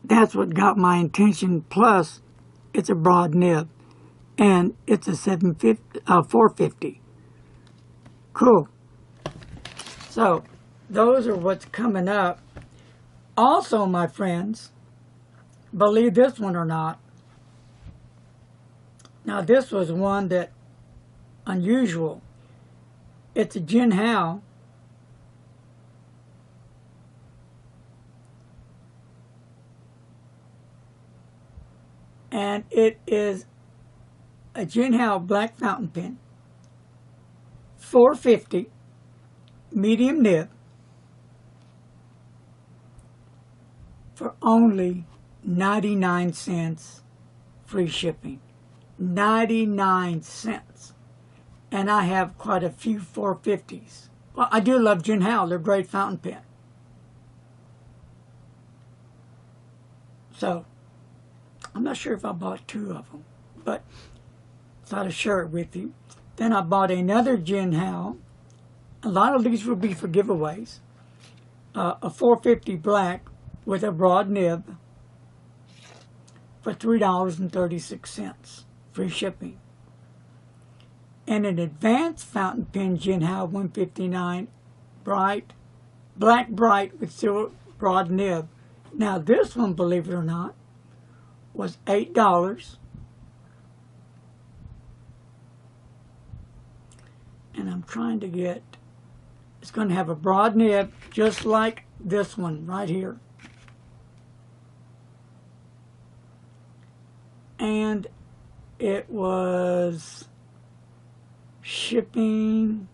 That's what got my attention. Plus, it's a broad nib, and it's a 450. Cool. So, those are what's coming up. Also, my friends, believe this one or not. Now, this was one that unusual. It's a Jinhao. And it is a Jinhao black fountain pen, 450, medium nib, for only 99 cents, free shipping. 99 cents. And I have quite a few 450s. Well, I do love Jinhao. They're a great fountain pen. So, I'm not sure if I bought 2 of them, but thought I'd share it with you. Then I bought another Jinhao. A lot of these will be for giveaways. A 450 black with a broad nib for $3.36, free shipping. And an advanced fountain pen Jinhao 159 black bright with silver broad nib. Now this one, believe it or not, was $8. And I'm trying to get, it's going to have a broad nib just like this one right here. And it was shipping,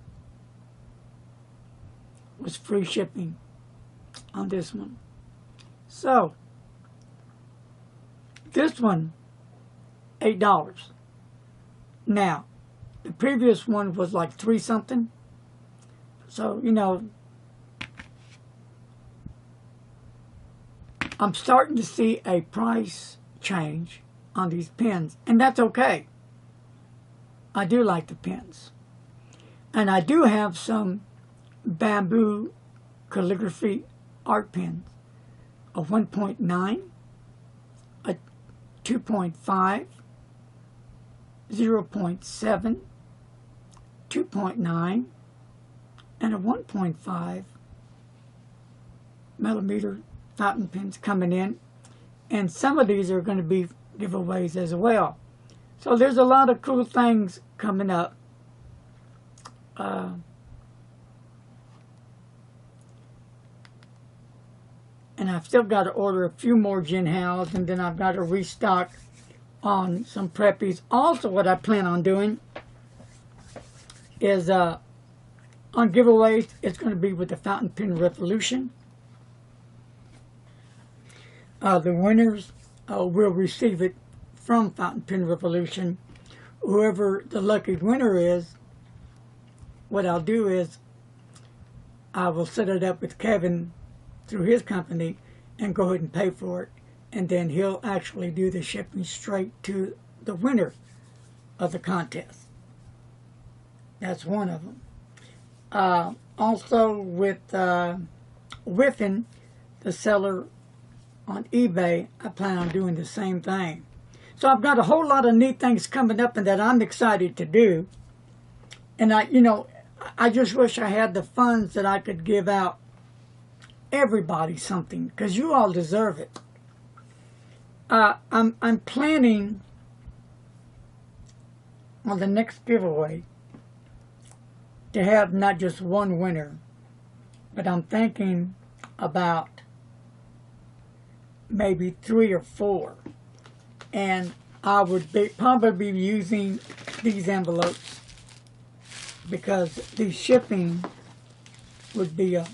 was free shipping on this one. So, this one, $8. Now, the previous one was like 3 something. So, you know, I'm starting to see a price change on these pens, and that's okay. I do like the pens. And I do have some bamboo calligraphy art pens, a 1.9, a 2.5, 0.7, 2.9, and a 1.5 millimeter fountain pens coming in. And some of these are going to be giveaways as well. So there's a lot of cool things coming up. And I've still got to order a few more Jinhaos, and then I've got to restock on some preppies. Also, what I plan on doing is on giveaways, it's going to be with the Fountain Pen Revolution. The winners will receive it from Fountain Pen Revolution. Whoever the lucky winner is, what I'll do is I will set it up with Kevin through his company and go ahead and pay for it. And then he'll actually do the shipping straight to the winner of the contest. That's one of them. Also with Whiffin, the seller on eBay, I plan on doing the same thing. So I've got a whole lot of neat things coming up and that I'm excited to do. And I just wish I had the funds that I could give out everybody something, because you all deserve it. I'm planning on the next giveaway to have not just one winner, but I'm thinking about maybe 3 or 4. And I would probably be using these envelopes, because the shipping would be a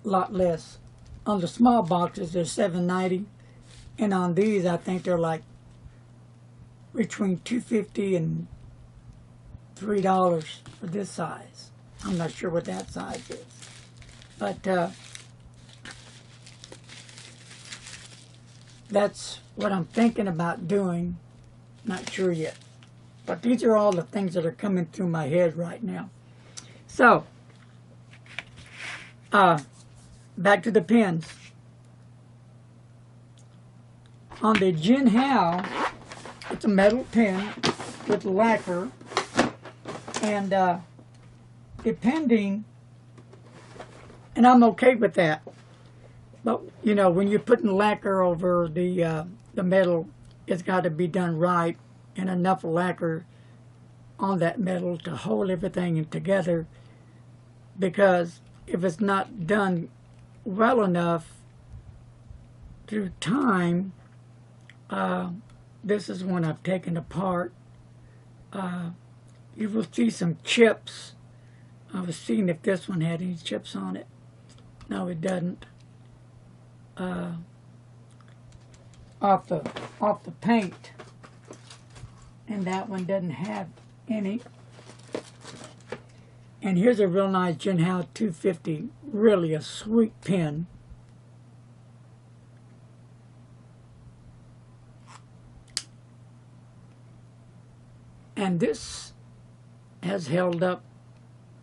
lot less. On the small boxes, they're $7.90, and on these, I think they're like between $2.50 and $3 for this size. I'm not sure what that size is, but that's what I'm thinking about doing. Not sure yet, but these are all the things that are coming through my head right now. So, back to the pens. On the Jinhao, it's a metal pen with lacquer, and depending, and I'm okay with that. But when you're putting lacquer over the metal, it's got to be done right, and enough lacquer on that metal to hold everything together. Because if it's not done well enough through time, This is one I've taken apart. You will see some chips. I was seeing if this one had any chips on it. No, it doesn't. Off the paint, and that one doesn't have any. And here's a real nice Jinhao 250, really a sweet pen. And this has held up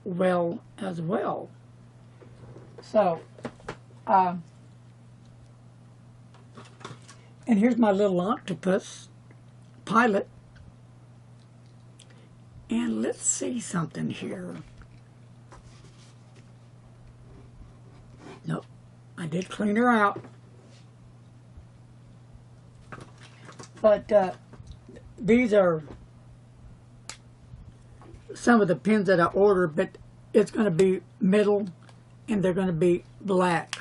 well as well. So, and here's my little octopus pilot. And let's see something here. Nope, I did clean her out. But these are some of the pens that I ordered, but it's going to be metal and they're going to be black.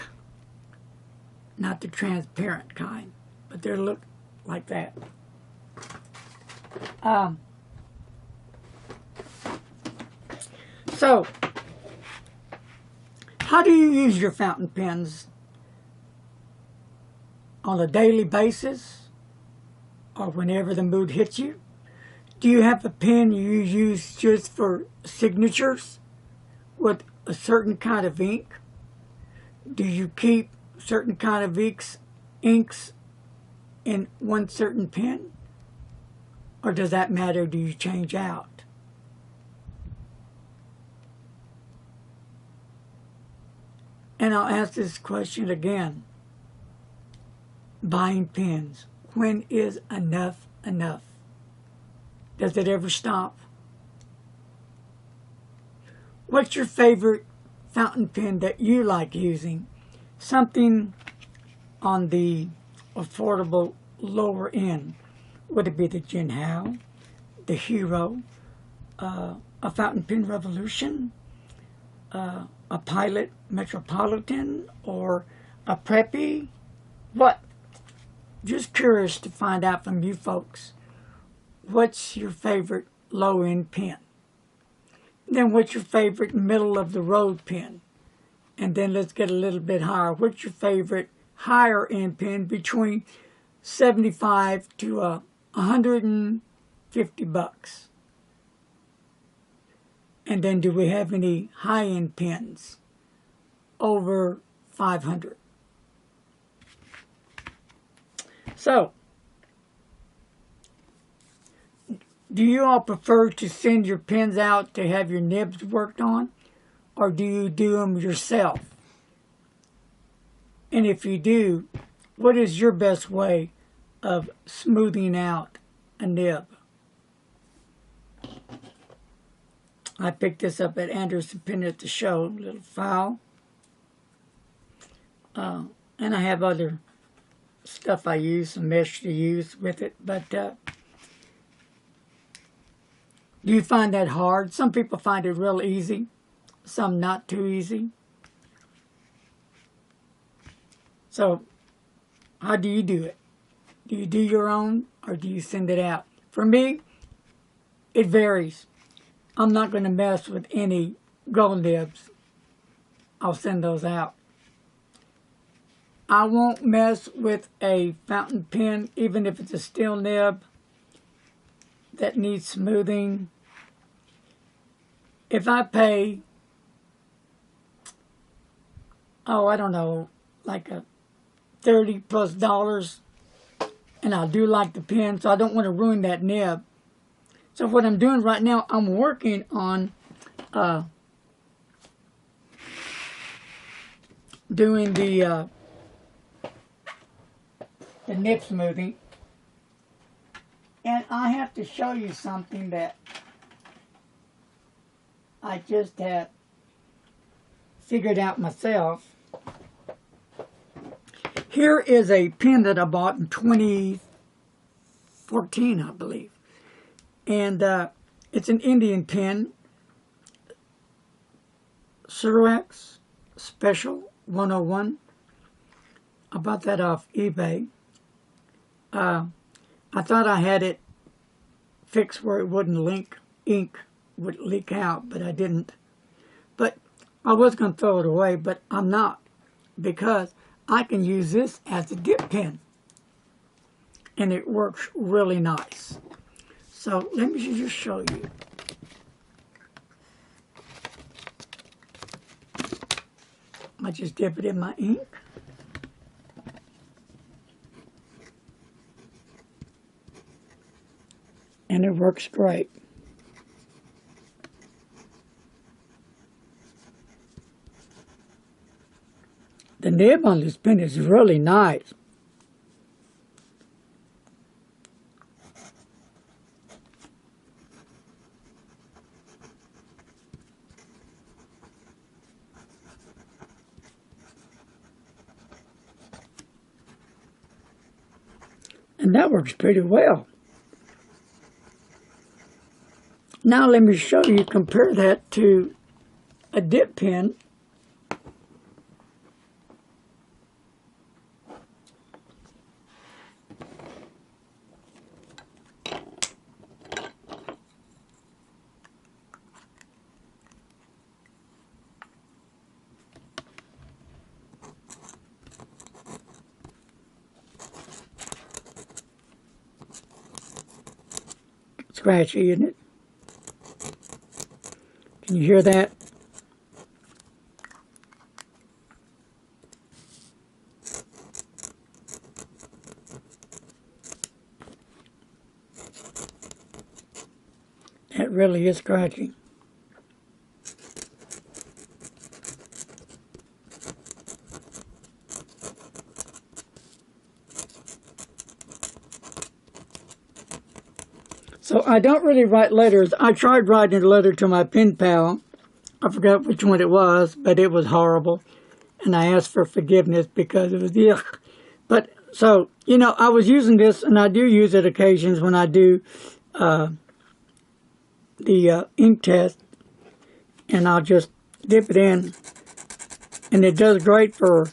Not the transparent kind, but they look like that. So, how do you use your fountain pens? On a daily basis? Or whenever the mood hits you? Do you have a pen you use just for signatures with a certain kind of ink? Do you keep certain kind of inks in one certain pen? Or does that matter? Do you change out? And I'll ask this question again. Buying pens. When is enough enough? Does it ever stop? What's your favorite fountain pen that you like using? Something on the affordable lower end. Would it be the Jinhao, the Hero, a fountain pen Revolution, a Pilot Metropolitan, or a Preppy? What? Just curious to find out from you folks. What's your favorite low-end pen? Then what's your favorite middle-of-the-road pen? And then let's get a little bit higher. What's your favorite higher-end pen between 75 to 150 bucks? And then do we have any high-end pens over 500? So, do you all prefer to send your pens out to have your nibs worked on? Or do you do them yourself? And if you do, what is your best way of smoothing out a nib? I picked this up at Anderson Pen at the show, little file. And I have other stuff I use, some mesh to use with it. But do you find that hard? Some people find it real easy, some not too easy. So, how do you do it? Do you do your own, or do you send it out? For me, it varies. I'm not going to mess with any gold nibs. I'll send those out. I won't mess with a fountain pen, even if it's a steel nib that needs smoothing. If I pay, I don't know, like a $30+ and I do like the pen, so I don't want to ruin that nib. So what I'm doing right now, I'm working on doing the nib smoothing. And I have to show you something that I just have figured out myself. Here is a pen that I bought in 2014, I believe. And it's an Indian pen, Surex Special 101. I bought that off eBay. I thought I had it fixed where it wouldn't ink would leak out, but I didn't. But I was going to throw it away, but I'm not, because I can use this as a dip pen, and it works really nice. So let me just show you. I just dip it in my ink. And it works great. The nib on this pen is really nice. And that works pretty well. Now let me show you, compare that to a dip pen. Scratchy, isn't it? Can you hear that? It really is scratchy. So I don't really write letters. I tried writing a letter to my pen pal. I forgot which one it was, but it was horrible. And I asked for forgiveness because it was yuck. But so, you know, I was using this, and I do use it occasions when I do the ink test. And I'll just dip it in. And it does great for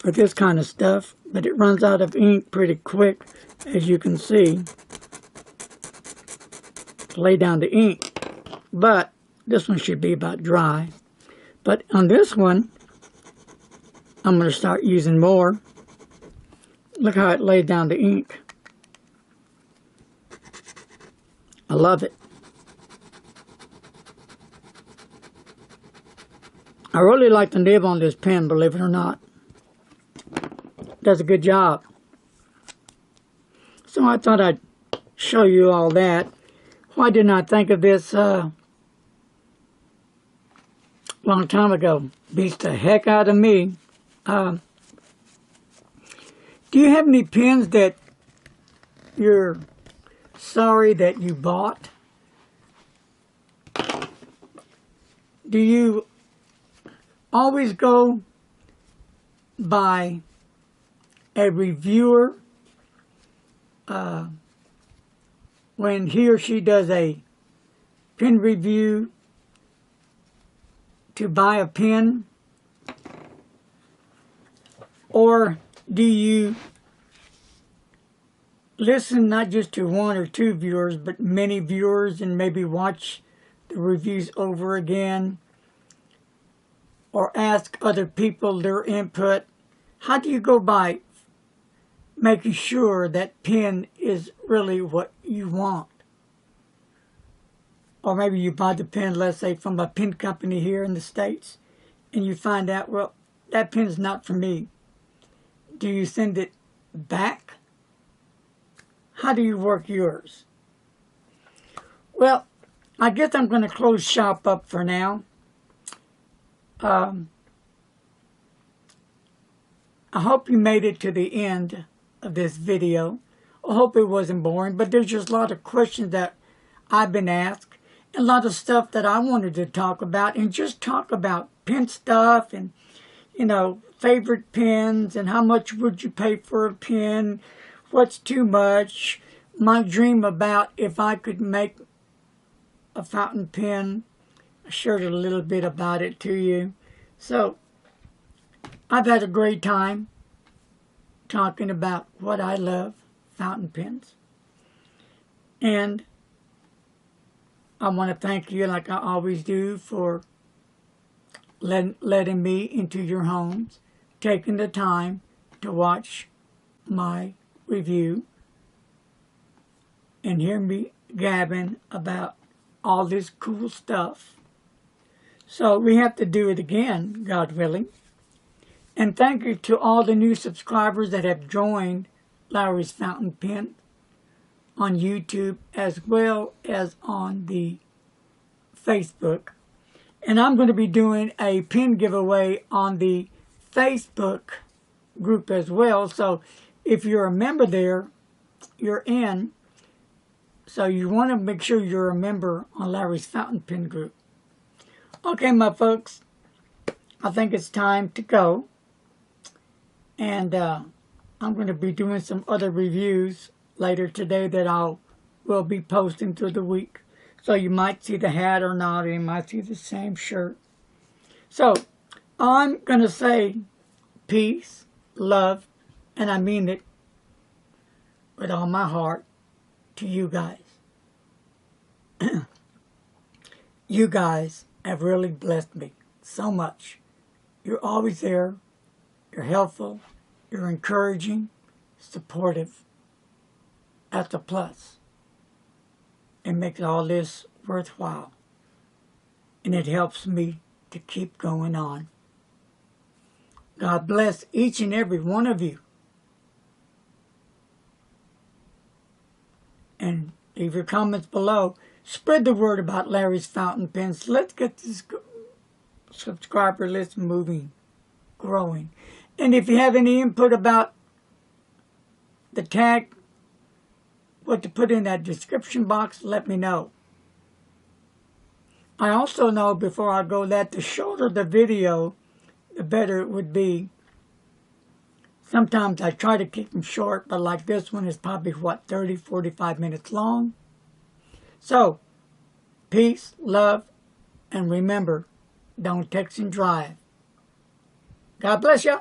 this kind of stuff. But it runs out of ink pretty quick, as you can see. Lay down the ink, but this one should be about dry. But on this one, I'm going to start using more. Look how it laid down the ink. I love it. I really like the nib on this pen, believe it or not. Does a good job. So I thought I'd show you all that. Why didn't I think of this long time ago? Beats the heck out of me. Do you have any pens that you're sorry that you bought? Do you always go by a reviewer when he or she does a pen review to buy a pen? Or do you listen not just to one or two viewers, but many viewers, and maybe watch the reviews over again? Or ask other people their input? How do you go by making sure that pen is really what you want? Or maybe you buy the pen, let's say, from a pen company here in the States, and you find out, well, that pen is not for me. Do you send it back? How do you work yours? Well, I guess I'm going to close shop up for now. I hope you made it to the end of this video. I hope it wasn't boring, but there's just a lot of questions that I've been asked, and a lot of stuff that I wanted to talk about, and just talk about pen stuff, and, you know, favorite pens, and how much would you pay for a pen, what's too much, my dream about if I could make a fountain pen. I shared a little bit about it to you. So, I've had a great time talking about what I love, fountain pens. And I want to thank you, like I always do, for letting me into your homes, taking the time to watch my review and hear me gabbing about all this cool stuff. So we have to do it again, God willing. And thank you to all the new subscribers that have joined Larry's Fountain Pen on YouTube as well as on the Facebook. And I'm going to be doing a pin giveaway on the Facebook group as well. So if you're a member there, you're in. So you want to make sure you're a member on Larry's Fountain Pen group. Okay, my folks, I think it's time to go. And I'm going to be doing some other reviews later today that will be posting through the week. So you might see the hat or not, and you might see the same shirt. So I'm going to say peace, love, and I mean it with all my heart to you guys. You guys have really blessed me so much. You're always there. You're helpful. You're encouraging, supportive. That's a plus. It makes all this worthwhile. And it helps me to keep going on. God bless each and every one of you. And leave your comments below. Spread the word about Larry's Fountain Pens. Let's get this subscriber list moving, growing. And if you have any input about the tag, what to put in that description box, let me know. I also know before I go that the shorter the video, the better it would be. Sometimes I try to keep them short, but like this one is probably, 30, 45 minutes long. So, peace, love, and remember, don't text and drive. God bless you.